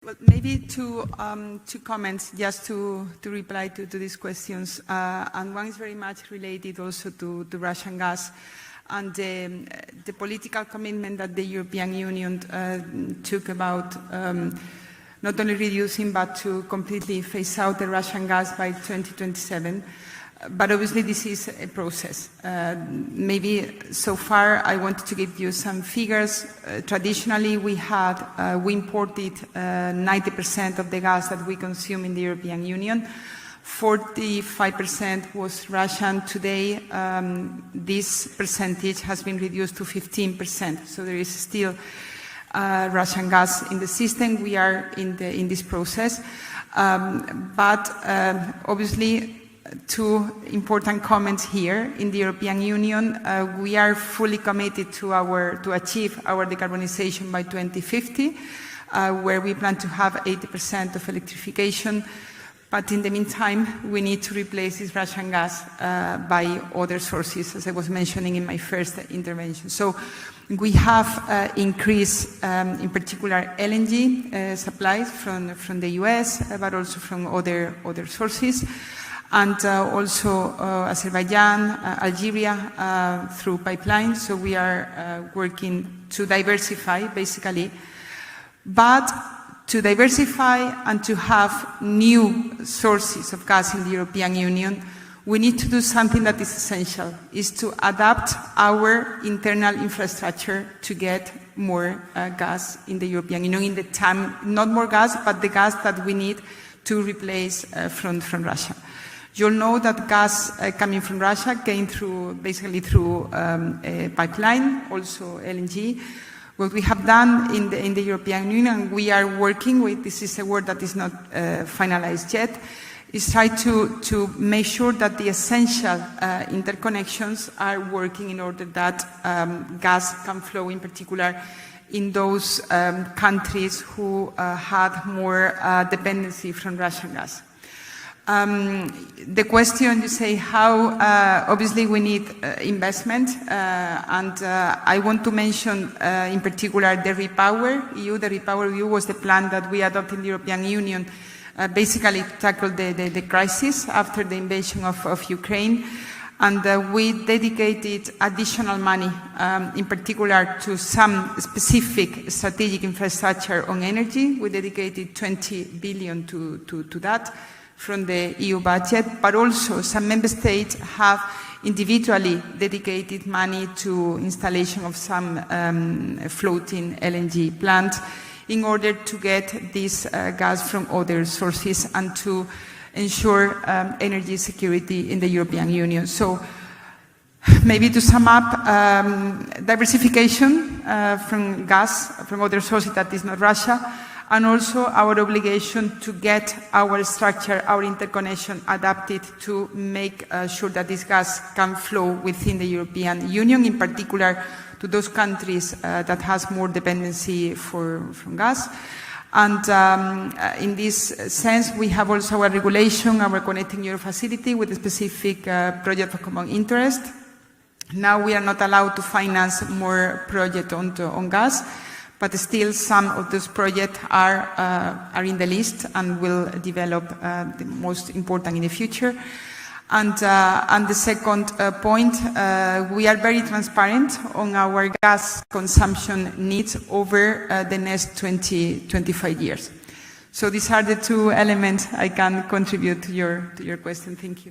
Well, maybe two comments just to reply to these questions. And one is very much related also to Russian gas and the political commitment that the European Union took about not only reducing but to completely phase out the Russian gas by 2027. But obviously this is a process. Maybe so far I wanted to give you some figures. Traditionally we imported 90% of the gas that we consume in the European Union. 45% was Russian. Today this percentage has been reduced to 15%. So there is still Russian gas in the system. We are in this process. But obviously two important comments here. In the European Union, we are fully committed to achieve our decarbonization by 2050, where we plan to have 80% of electrification. But in the meantime, we need to replace this Russian gas by other sources, as I was mentioning in my first intervention. So we have increased, in particular, LNG supplies from the US, but also from other sources. And also Azerbaijan, Algeria through pipelines. So we are working to diversify, basically. But to diversify and to have new sources of gas in the European Union, we need to do something that is essential, is to adapt our internal infrastructure to get more gas in the European Union in the time, not more gas, but the gas that we need to replace from Russia. You'll know that gas coming from Russia came basically through a pipeline, also LNG. What we have done in the European Union, we are working with, this is a word that is not finalized yet, is try to make sure that the essential interconnections are working in order that gas can flow, in particular in those countries who had more dependency from Russian gas. The question, you say how, obviously we need investment, and I want to mention in particular the REPowerEU. The REPowerEU was the plan that we adopted in the European Union basically to tackle the crisis after the invasion of Ukraine. And we dedicated additional money, in particular to some specific strategic infrastructure on energy. We dedicated 20 billion to that from the EU budget, but also some member states have individually dedicated money to installation of some floating LNG plants in order to get this gas from other sources and to ensure energy security in the European Union. So maybe to sum up, diversification from gas, from other sources that is not Russia, and also our obligation to get our structure, our interconnection adapted to make sure that this gas can flow within the European Union, in particular to those countries that has more dependency from gas. And in this sense, we have also our regulation, our Connecting Europe facility with a specific project of common interest. Now we are not allowed to finance more projects on gas, but still some of those projects are in the list and will develop the most important in the future. And the second point, we are very transparent on our gas consumption needs over the next 25 years. So these are the two elements I can contribute to your question. Thank you.